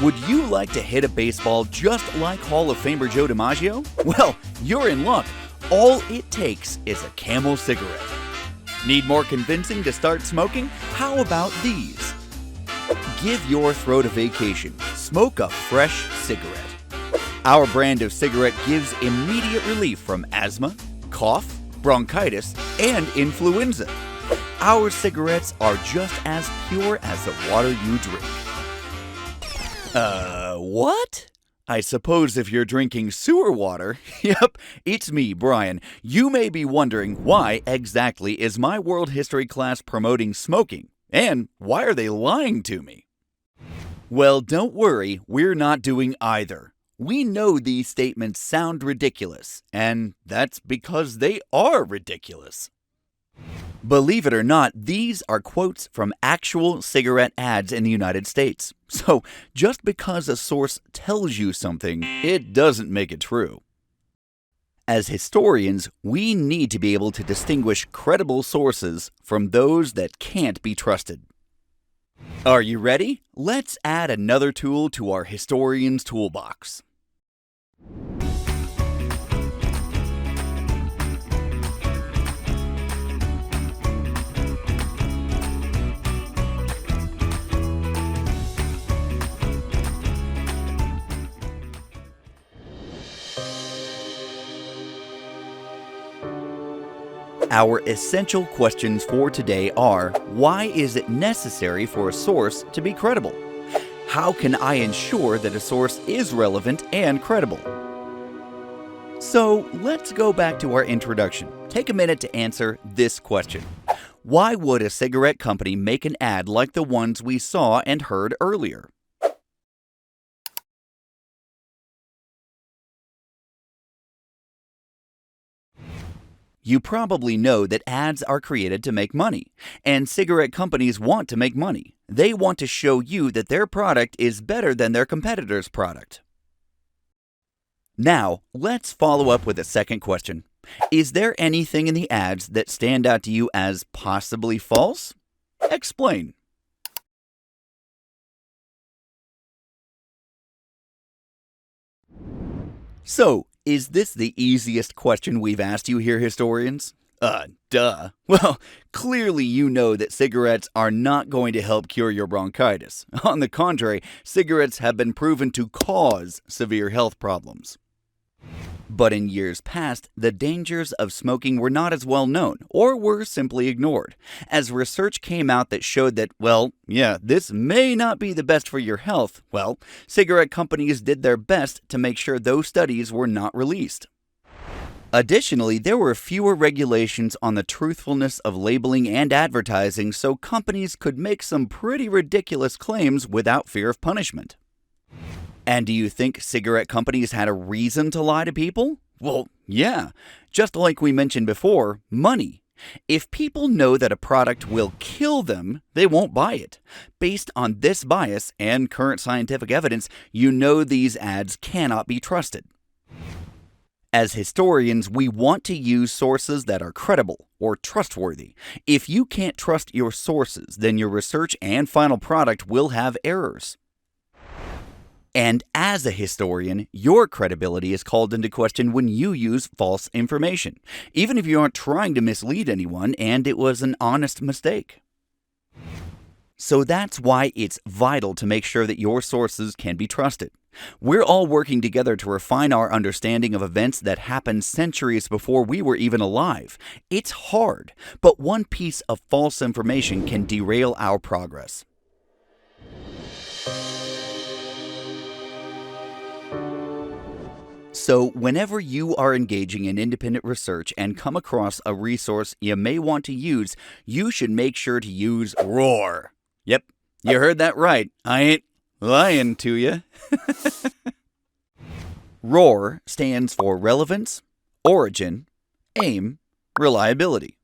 Would you like to hit a baseball just like Hall of Famer Joe DiMaggio? Well, you're in luck. All it takes is a Camel cigarette. Need more convincing to start smoking? How about these? Give your throat a vacation. Smoke a fresh cigarette. Our brand of cigarette gives immediate relief from asthma, cough, bronchitis, and influenza. Our cigarettes are just as pure as the water you drink. What? I suppose if you're drinking sewer water, yep, it's me, Brian. You may be wondering why exactly is my world history class promoting smoking, and why are they lying to me? Well, don't worry, we're not doing either. We know these statements sound ridiculous, and that's because they are ridiculous. Believe it or not, these are quotes from actual cigarette ads in the United States. So, just because a source tells you something, it doesn't make it true. As historians, we need to be able to distinguish credible sources from those that can't be trusted. Are you ready? Let's add another tool to our historian's toolbox. Our essential questions for today are: why is it necessary for a source to be credible? How can I ensure that a source is relevant and credible? So let's go back to our introduction. Take a minute to answer this question. Why would a cigarette company make an ad like the ones we saw and heard earlier? You probably know that ads are created to make money, and cigarette companies want to make money. They want to show you that their product is better than their competitor's product. Now, let's follow up with a second question. Is there anything in the ads that stand out to you as possibly false? Explain. So, is this the easiest question we've asked you here, historians? Duh. Well, clearly you know that cigarettes are not going to help cure your bronchitis. On the contrary, cigarettes have been proven to cause severe health problems. But in years past, the dangers of smoking were not as well known, or were simply ignored, as research came out that showed that, this may not be the best for your health. Cigarette companies did their best to make sure those studies were not released. Additionally, there were fewer regulations on the truthfulness of labeling and advertising, so companies could make some pretty ridiculous claims without fear of punishment. And do you think cigarette companies had a reason to lie to people? Well, yeah. Just like we mentioned before, money. If people know that a product will kill them, they won't buy it. Based on this bias and current scientific evidence, you know these ads cannot be trusted. As historians, we want to use sources that are credible or trustworthy. If you can't trust your sources, then your research and final product will have errors. And as a historian, your credibility is called into question when you use false information, even if you aren't trying to mislead anyone and it was an honest mistake. So that's why it's vital to make sure that your sources can be trusted. We're all working together to refine our understanding of events that happened centuries before we were even alive. It's hard, but one piece of false information can derail our progress. So, whenever you are engaging in independent research and come across a resource you may want to use, you should make sure to use ROAR. Yep, you heard that right. I ain't lying to you. ROAR stands for Relevance, Origin, Aim, Reliability.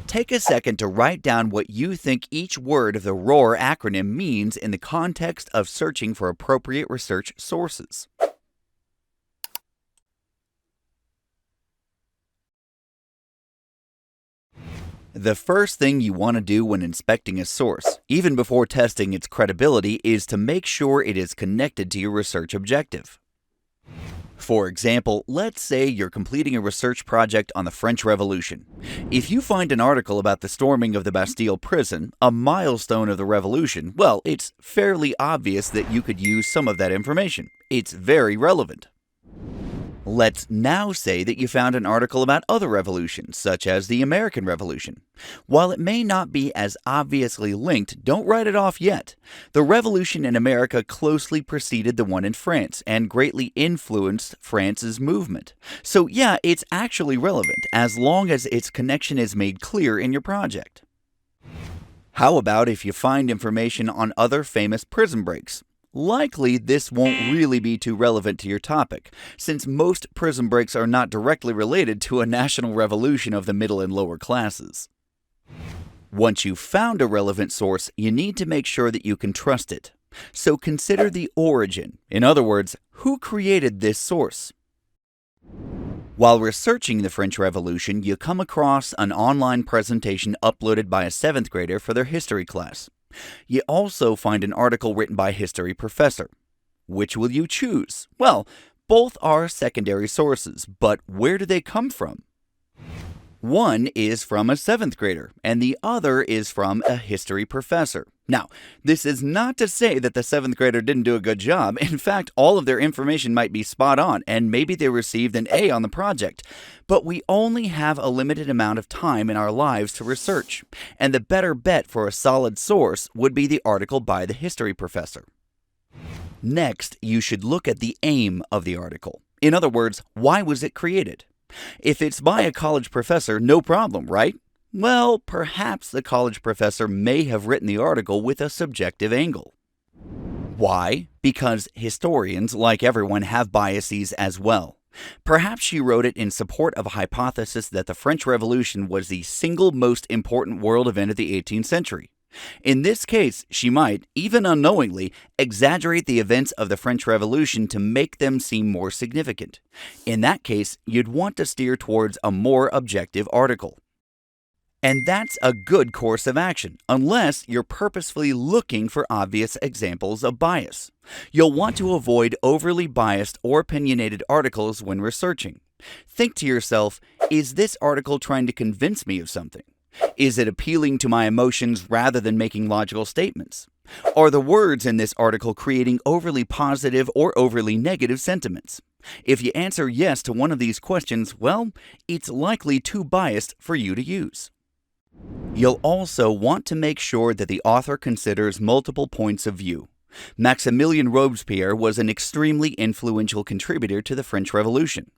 Take a second to write down what you think each word of the ROAR acronym means in the context of searching for appropriate research sources. The first thing you want to do when inspecting a source, even before testing its credibility, is to make sure it is connected to your research objective. For example, let's say you're completing a research project on the French Revolution. If you find an article about the storming of the Bastille prison, a milestone of the revolution, well, it's fairly obvious that you could use some of that information. It's very relevant. Let's now say that you found an article about other revolutions, such as the American Revolution. While it may not be as obviously linked, don't write it off yet. The revolution in America closely preceded the one in France and greatly influenced France's movement. So yeah, it's actually relevant as long as its connection is made clear in your project. How about if you find information on other famous prison breaks? Likely, this won't really be too relevant to your topic, since most prison breaks are not directly related to a national revolution of the middle and lower classes. Once you've found a relevant source, you need to make sure that you can trust it. So consider the origin. In other words, who created this source? While researching the French Revolution, you come across an online presentation uploaded by a 7th grader for their history class. You also find an article written by a history professor. Which will you choose? Well, both are secondary sources, but where do they come from? One is from a 7th grader, and the other is from a history professor. Now, this is not to say that the 7th grader didn't do a good job. In fact, all of their information might be spot on, and maybe they received an A on the project. But we only have a limited amount of time in our lives to research, and the better bet for a solid source would be the article by the history professor. Next, you should look at the aim of the article. In other words, why was it created? If it's by a college professor, no problem, right? Well, perhaps the college professor may have written the article with a subjective angle. Why? Because historians, like everyone, have biases as well. Perhaps she wrote it in support of a hypothesis that the French Revolution was the single most important world event of the 18th century. In this case, she might, even unknowingly, exaggerate the events of the French Revolution to make them seem more significant. In that case, you'd want to steer towards a more objective article. And that's a good course of action, unless you're purposefully looking for obvious examples of bias. You'll want to avoid overly biased or opinionated articles when researching. Think to yourself, is this article trying to convince me of something? Is it appealing to my emotions rather than making logical statements? Are the words in this article creating overly positive or overly negative sentiments? If you answer yes to one of these questions, well, it's likely too biased for you to use. You'll also want to make sure that the author considers multiple points of view. Maximilien Robespierre was an extremely influential contributor to the French Revolution.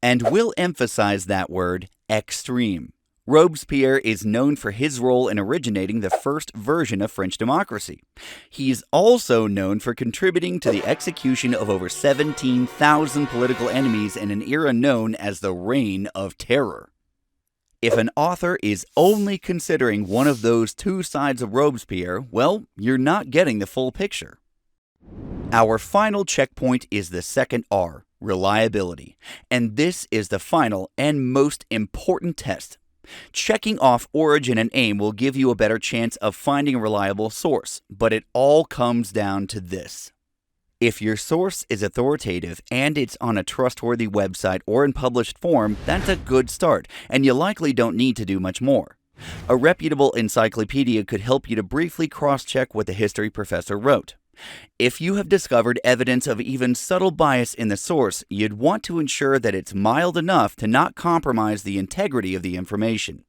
And we'll emphasize that word, extreme. Robespierre is known for his role in originating the first version of French democracy. He's also known for contributing to the execution of over 17,000 political enemies in an era known as the Reign of Terror. If an author is only considering one of those two sides of Robespierre, well, you're not getting the full picture. Our final checkpoint is the second R, reliability. And this is the final and most important test. Checking off origin and aim will give you a better chance of finding a reliable source, but it all comes down to this. If your source is authoritative and it's on a trustworthy website or in published form, that's a good start, and you likely don't need to do much more. A reputable encyclopedia could help you to briefly cross-check what the history professor wrote. If you have discovered evidence of even subtle bias in the source, you'd want to ensure that it's mild enough to not compromise the integrity of the information.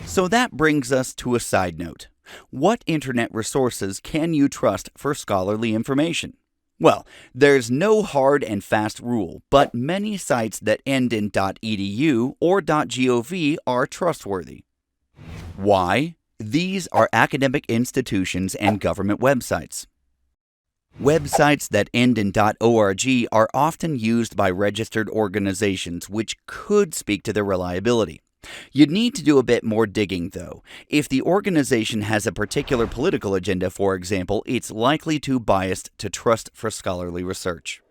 So that brings us to a side note. What internet resources can you trust for scholarly information? Well, there's no hard and fast rule, but many sites that end in .edu or .gov are trustworthy. Why? These are academic institutions and government websites. Websites that end in .org are often used by registered organizations, which could speak to their reliability. You'd need to do a bit more digging, though. If the organization has a particular political agenda, for example, it's likely too biased to trust for scholarly research.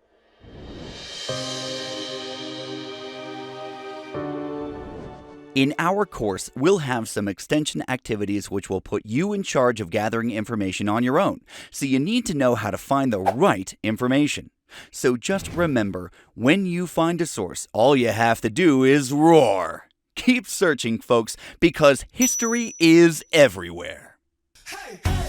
In our course, we'll have some extension activities which will put you in charge of gathering information on your own, so you need to know how to find the right information. So just remember, when you find a source, all you have to do is roar. Keep searching, folks, because history is everywhere. Hey!